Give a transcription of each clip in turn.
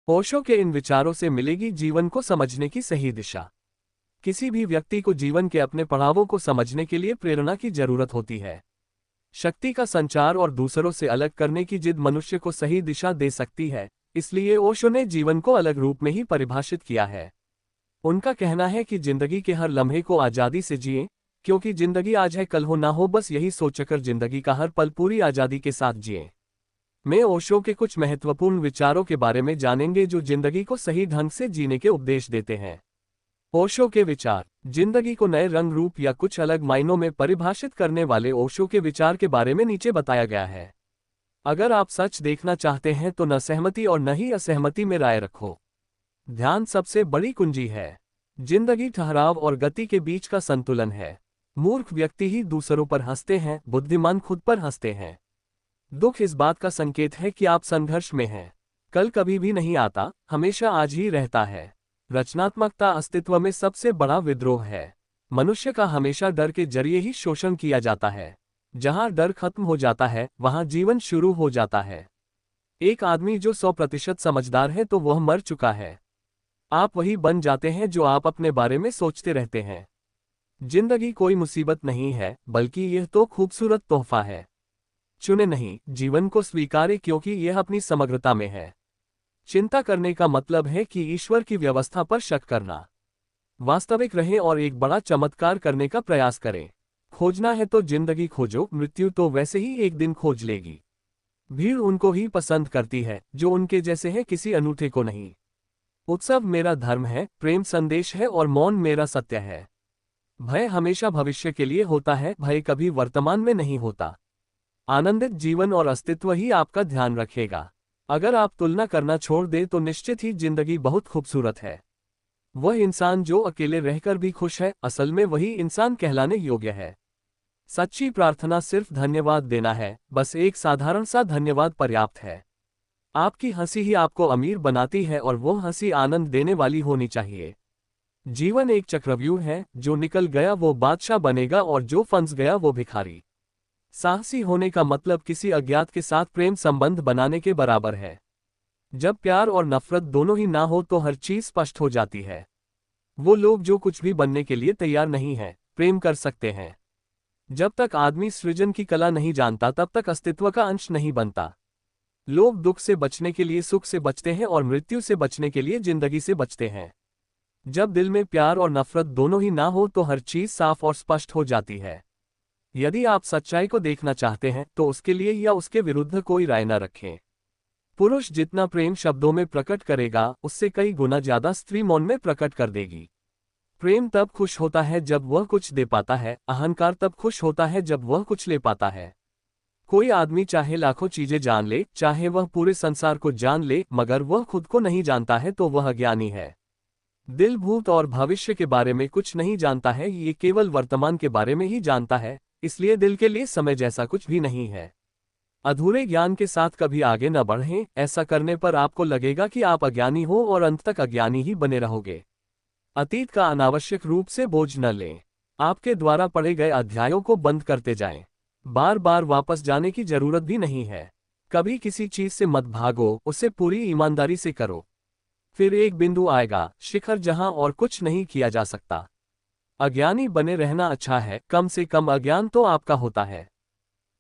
ओशो के इन विचारों से मिलेगी जीवन को समझने की सही दिशा। किसी भी व्यक्ति को जीवन के अपने पड़ावों को समझने के लिए प्रेरणा की जरूरत होती है। शक्ति का संचार और दूसरों से अलग करने की जिद मनुष्य को सही दिशा दे सकती है, इसलिए ओशो ने जीवन को अलग रूप में ही परिभाषित किया है। उनका कहना है कि जिंदगी के हर लम्हे को आज़ादी से जिएं, क्योंकि जिंदगी आज है कल हो ना हो, बस यही सोचकर जिंदगी का हर पल पूरी आज़ादी के साथ जिएं। में ओशो के कुछ महत्वपूर्ण विचारों के बारे में जानेंगे जो जिंदगी को सही ढंग से जीने के उपदेश देते हैं। ओशो के विचार। जिंदगी को नए रंग रूप या कुछ अलग मायनों में परिभाषित करने वाले ओशो के विचार के बारे में नीचे बताया गया है। अगर आप सच देखना चाहते हैं तो न सहमति और न ही असहमति में राय रखो। ध्यान सबसे बड़ी कुंजी है। जिंदगी ठहराव और गति के बीच का संतुलन है। मूर्ख व्यक्ति ही दूसरों पर हंसते हैं, बुद्धिमान खुद पर हंसते हैं। दुख इस बात का संकेत है कि आप संघर्ष में हैं। कल कभी भी नहीं आता, हमेशा आज ही रहता है। रचनात्मकता अस्तित्व में सबसे बड़ा विद्रोह है। मनुष्य का हमेशा डर के जरिए ही शोषण किया जाता है। जहां डर खत्म हो जाता है वहां जीवन शुरू हो जाता है। एक आदमी जो 100% समझदार है तो वह मर चुका है। आप वही बन जाते हैं जो आप अपने बारे में सोचते रहते हैं। जिंदगी कोई मुसीबत नहीं है, बल्कि यह तो खूबसूरत तोहफा है। चुने नहीं, जीवन को स्वीकारें क्योंकि यह अपनी समग्रता में है। चिंता करने का मतलब है कि ईश्वर की व्यवस्था पर शक करना। वास्तविक रहें और एक बड़ा चमत्कार करने का प्रयास करें। खोजना है तो जिंदगी खोजो, मृत्यु तो वैसे ही एक दिन खोज लेगी। भीड़ उनको ही पसंद करती है जो उनके जैसे हैं, किसी अनूठे को नहीं। उत्सव मेरा धर्म है, प्रेम संदेश है और मौन मेरा सत्य है। भय हमेशा भविष्य के लिए होता है, भय कभी वर्तमान में नहीं होता। आनंदित जीवन और अस्तित्व ही आपका ध्यान रखेगा। अगर आप तुलना करना छोड़ दें तो निश्चित ही जिंदगी बहुत खूबसूरत है। वह इंसान जो अकेले रहकर भी खुश है, असल में वही इंसान कहलाने योग्य है। सच्ची प्रार्थना सिर्फ धन्यवाद देना है, बस एक साधारण सा धन्यवाद पर्याप्त है। आपकी हंसी ही आपको अमीर बनाती है और वो हंसी आनंद देने वाली होनी चाहिए। जीवन एक चक्रव्यूह है, जो निकल गया वो बादशाह बनेगा और जो फंस गया वो भिखारी। साहसी होने का मतलब किसी अज्ञात के साथ प्रेम संबंध बनाने के बराबर है। जब प्यार और नफरत दोनों ही ना हो तो हर चीज स्पष्ट हो जाती है। वो लोग जो कुछ भी बनने के लिए तैयार नहीं है, प्रेम कर सकते हैं। जब तक आदमी सृजन की कला नहीं जानता तब तक अस्तित्व का अंश नहीं बनता। लोग दुख से बचने के लिए सुख से बचते हैं और मृत्यु से बचने के लिए जिंदगी से बचते हैं। जब दिल में प्यार और नफरत दोनों ही ना हो तो हर चीज साफ और स्पष्ट हो जाती है। यदि आप सच्चाई को देखना चाहते हैं तो उसके लिए या उसके विरुद्ध कोई राय न रखें। पुरुष जितना प्रेम शब्दों में प्रकट करेगा, उससे कई गुना ज्यादा स्त्री मौन में प्रकट कर देगी। प्रेम तब खुश होता है जब वह कुछ दे पाता है, अहंकार तब खुश होता है जब वह कुछ ले पाता है। कोई आदमी चाहे लाखों चीजें जान ले, चाहे वह पूरे संसार को जान ले, मगर वह खुद को नहीं जानता है तो वह अज्ञानी है। दिल भूत और भविष्य के बारे में कुछ नहीं जानता है, ये केवल वर्तमान के बारे में ही जानता है, इसलिए दिल के लिए समय जैसा कुछ भी नहीं है। अधूरे ज्ञान के साथ कभी आगे न बढ़ें, ऐसा करने पर आपको लगेगा कि आप अज्ञानी हो और अंत तक अज्ञानी ही बने रहोगे। अतीत का अनावश्यक रूप से बोझ न लें। आपके द्वारा पढ़े गए अध्यायों को बंद करते जाएं। बार बार वापस जाने की जरूरत भी नहीं है। कभी किसी चीज से मत भागो, उसे पूरी ईमानदारी से करो। फिर एक बिंदु आएगा, शिखर, जहां और कुछ नहीं किया जा सकता। अज्ञानी बने रहना अच्छा है, कम से कम अज्ञान तो आपका होता है।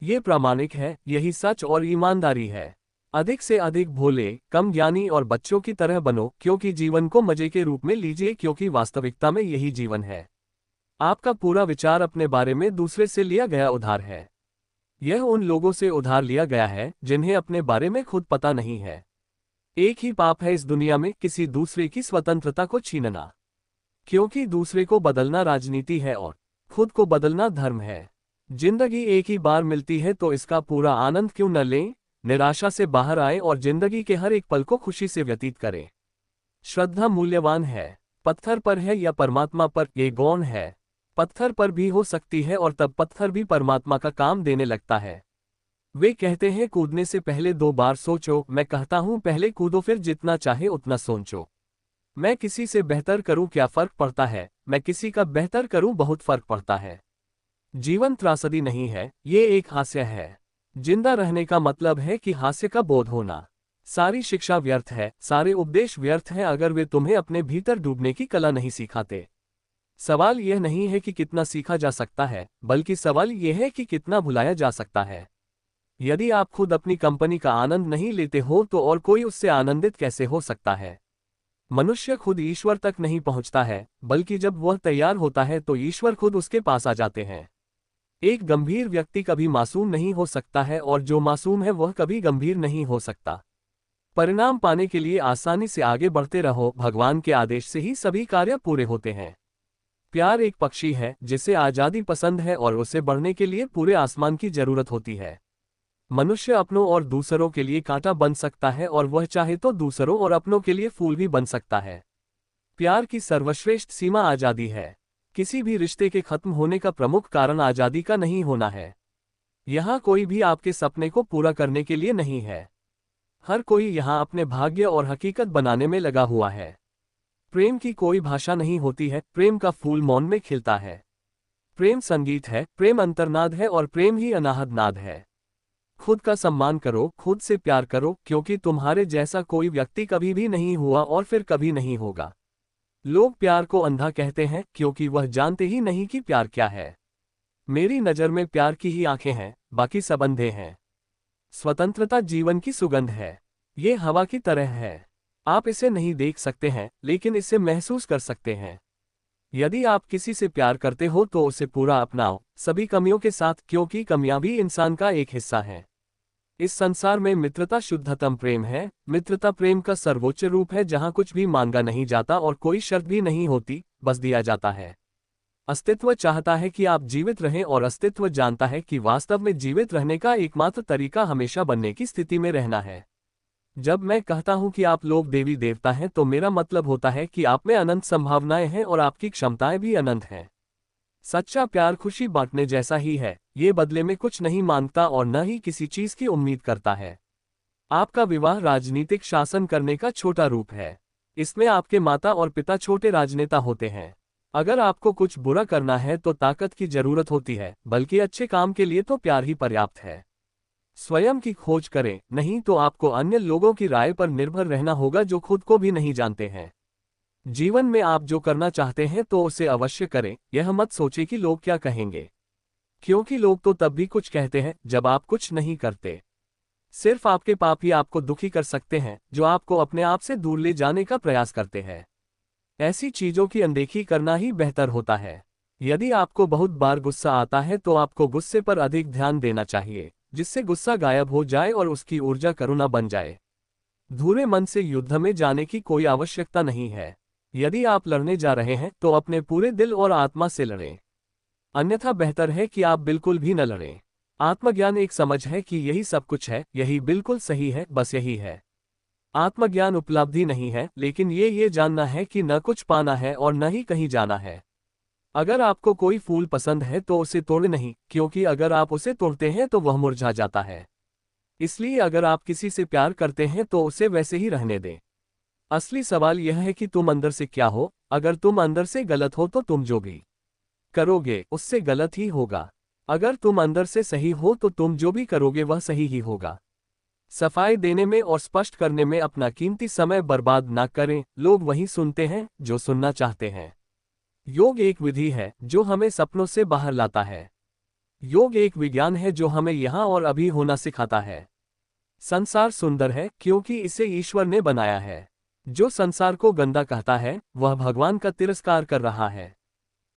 ये प्रामाणिक है, यही सच और ईमानदारी है। अधिक से अधिक भोले, कम ज्ञानी और बच्चों की तरह बनो, क्योंकि जीवन को मजे के रूप में लीजिए, क्योंकि वास्तविकता में यही जीवन है। आपका पूरा विचार अपने बारे में दूसरे से लिया गया उधार है। यह उन लोगों से उधार लिया गया है जिन्हें अपने बारे में खुद पता नहीं है। एक ही पाप है इस दुनिया में, किसी दूसरे की स्वतंत्रता को छीनना। क्योंकि दूसरे को बदलना राजनीति है और खुद को बदलना धर्म है। जिंदगी एक ही बार मिलती है तो इसका पूरा आनंद क्यों न लें। निराशा से बाहर आएं और जिंदगी के हर एक पल को खुशी से व्यतीत करें। श्रद्धा मूल्यवान है, पत्थर पर है या परमात्मा पर, ये गौण है। पत्थर पर भी हो सकती है और तब पत्थर भी परमात्मा का काम देने लगता है। वे कहते हैं कूदने से पहले 2 बार सोचो, मैं कहता हूं पहले कूदो, फिर जितना चाहे उतना सोचो। मैं किसी से बेहतर करूं, क्या फर्क पड़ता है, मैं किसी का बेहतर करूं, बहुत फर्क पड़ता है। जीवन त्रासदी नहीं है, ये एक हास्य है। जिंदा रहने का मतलब है कि हास्य का बोध होना। सारी शिक्षा व्यर्थ है, सारे उपदेश व्यर्थ हैं अगर वे तुम्हें अपने भीतर डूबने की कला नहीं सिखाते। सवाल यह नहीं है कि कितना सीखा जा सकता है, बल्कि सवाल यह है कि कितना भुलाया जा सकता है। यदि आप खुद अपनी कंपनी का आनंद नहीं लेते हो तो और कोई उससे आनंदित कैसे हो सकता है? मनुष्य खुद ईश्वर तक नहीं पहुंचता है, बल्कि जब वह तैयार होता है तो ईश्वर खुद उसके पास आ जाते हैं। एक गंभीर व्यक्ति कभी मासूम नहीं हो सकता है और जो मासूम है वह कभी गंभीर नहीं हो सकता। परिणाम पाने के लिए आसानी से आगे बढ़ते रहो, भगवान के आदेश से ही सभी कार्य पूरे होते हैं। प्यार एक पक्षी है जिसे आज़ादी पसंद है और उसे बढ़ने के लिए पूरे आसमान की जरूरत होती है। मनुष्य अपनों और दूसरों के लिए कांटा बन सकता है और वह चाहे तो दूसरों और अपनों के लिए फूल भी बन सकता है। प्यार की सर्वश्रेष्ठ सीमा आज़ादी है। किसी भी रिश्ते के खत्म होने का प्रमुख कारण आज़ादी का नहीं होना है। यहाँ कोई भी आपके सपने को पूरा करने के लिए नहीं है। हर कोई यहाँ अपने भाग्य और हकीकत बनाने में लगा हुआ है। प्रेम की कोई भाषा नहीं होती है, प्रेम का फूल मौन में खिलता है। प्रेम संगीत है, प्रेम अंतर्नाद है और प्रेम ही अनाहद नाद है। खुद का सम्मान करो, खुद से प्यार करो, क्योंकि तुम्हारे जैसा कोई व्यक्ति कभी भी नहीं हुआ और फिर कभी नहीं होगा। लोग प्यार को अंधा कहते हैं क्योंकि वह जानते ही नहीं कि प्यार क्या है। मेरी नज़र में प्यार की ही आंखें हैं, बाकी सब अंधे हैं। स्वतंत्रता जीवन की सुगंध है। ये हवा की तरह है। आप इसे नहीं देख सकते हैं, लेकिन इसे महसूस कर सकते हैं। यदि आप किसी से प्यार करते हो तो उसे पूरा अपनाओ, सभी कमियों के साथ, क्योंकि कमियां भी इंसान का एक हिस्सा हैं। इस संसार में मित्रता शुद्धतम प्रेम है। मित्रता प्रेम का सर्वोच्च रूप है जहां कुछ भी मांगा नहीं जाता और कोई शर्त भी नहीं होती, बस दिया जाता है। अस्तित्व चाहता है कि आप जीवित रहें और अस्तित्व जानता है कि वास्तव में जीवित रहने का एकमात्र तरीका हमेशा बनने की स्थिति में रहना है। जब मैं कहता हूं कि आप लोग देवी देवता हैं तो मेरा मतलब होता है कि आप में अनंत संभावनाएं हैं और आपकी क्षमताएं भी अनंत हैं। सच्चा प्यार खुशी बांटने जैसा ही है, ये बदले में कुछ नहीं मांगता और न ही किसी चीज की उम्मीद करता है। आपका विवाह राजनीतिक शासन करने का छोटा रूप है। इसमें आपके माता और पिता छोटे राजनेता होते हैं। अगर आपको कुछ बुरा करना है तो ताकत की जरूरत होती है, बल्कि अच्छे काम के लिए तो प्यार ही पर्याप्त है। स्वयं की खोज करें, नहीं तो आपको अन्य लोगों की राय पर निर्भर रहना होगा जो खुद को भी नहीं जानते हैं। जीवन में आप जो करना चाहते हैं तो उसे अवश्य करें। यह मत सोचे कि लोग क्या कहेंगे, क्योंकि लोग तो तब भी कुछ कहते हैं जब आप कुछ नहीं करते। सिर्फ आपके पाप ही आपको दुखी कर सकते हैं, जो आपको अपने आप से दूर ले जाने का प्रयास करते हैं। ऐसी चीजों की अनदेखी करना ही बेहतर होता है। यदि आपको बहुत बार गुस्सा आता है तो आपको गुस्से पर अधिक ध्यान देना चाहिए, जिससे गुस्सा गायब हो जाए और उसकी ऊर्जा करुणा बन जाए। धूरे मन से युद्ध में जाने की कोई आवश्यकता नहीं है। यदि आप लड़ने जा रहे हैं तो अपने पूरे दिल और आत्मा से लड़ें, अन्यथा बेहतर है कि आप बिल्कुल भी न लड़ें। आत्मज्ञान एक समझ है कि यही सब कुछ है, यही बिल्कुल सही है, बस यही है। आत्मज्ञान उपलब्धि नहीं है, लेकिन ये जानना है कि न कुछ पाना है और न ही कहीं जाना है। अगर आपको कोई फूल पसंद है तो उसे तोड़े नहीं, क्योंकि अगर आप उसे तोड़ते हैं तो वह मुरझा जाता है। इसलिए अगर आप किसी से प्यार करते हैं तो उसे वैसे ही रहने दें। असली सवाल यह है कि तुम अंदर से क्या हो। अगर तुम अंदर से गलत हो तो तुम जो भी करोगे उससे गलत ही होगा। अगर तुम अंदर से सही हो तो तुम जो भी करोगे वह सही ही होगा। सफाई देने में और स्पष्ट करने में अपना कीमती समय बर्बाद ना करें। लोग वही सुनते हैं जो सुनना चाहते हैं। योग एक विधि है जो हमें सपनों से बाहर लाता है। योग एक विज्ञान है जो हमें यहाँ और अभी होना सिखाता है। संसार सुंदर है क्योंकि इसे ईश्वर ने बनाया है। जो संसार को गंदा कहता है वह भगवान का तिरस्कार कर रहा है।